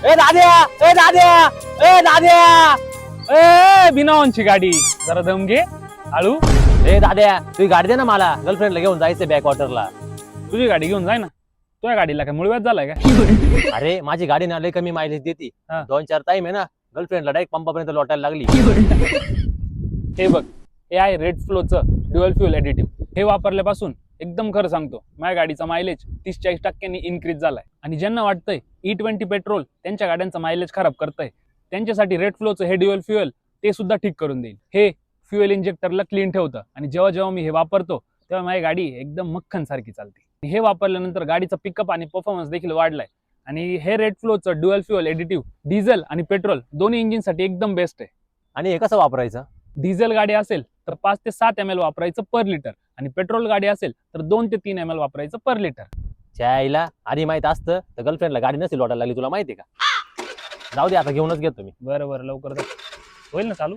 ए दाद्या ए दाद्या ए दाद्या ए बिनावांची गाडी जरा दम घे हळू. ए दाद्या तुझी गाडी दे ना मला, गर्लफ्रेंडला घेऊन जायचं बॅक वॉटरला. तुझी गाडी घेऊन जाय ना. तुझ्या गाडीला काय मुळव्यात झालाय का? अरे माझी गाडी ना लय कमी मायलेज देते. हा. 2-4 टाइम आहे ना गर्लफ्रेंडला डायरेक्ट पंपापर्यंत लोटायला लागली. हे बघ, हे आहे रेड फ्लोचं ड्युअल फ्युएल एडिटिव्ह. हे वापरल्यापासून एकदम खरं सांगतो माझ्या गाडीचा मायलेज 30-40% इन्क्रीज झालाय. आणि ज्यांना वाटतंय E20 पेट्रोल त्यांच्या गाड्यांचा मायलेज खराब करतंय, त्यांच्यासाठी रेड फ्लोचं हे ड्युअल फ्युएल ते सुद्धा ठीक करून देईल. हे फ्युएल इंजेक्टरला क्लीन ठेवतं आणि जेव्हा जेव्हा मी हे वापरतो तेव्हा माझी गाडी एकदम मक्खन सारखी चालते. हे वापरल्यानंतर गाडीचा पिकअप आणि परफॉर्मन्स देखील वाढलाय. आणि हे रेड फ्लोचं ड्युअल फ्युएल एडिटिव्ह डिझेल आणि पेट्रोल दोन्ही इंजिनसाठी एकदम बेस्ट आहे. आणि हे कसं वापरायचं? डिझेल गाडी असेल तर 5 ते 7 ml वापरायचं पर लिटर आणि पेट्रोल गाडी असेल तर 2 ते 3 ml वापरायचं पर लिटर. चायला आधी माहित असतं तर गर्लफ्रेंडला गाडी नसेल लोटायला लागली, तुला माहिती का? जाऊ दे आता घेऊनच घेतो मी. बरं लवकर जा. होईल ना चालू.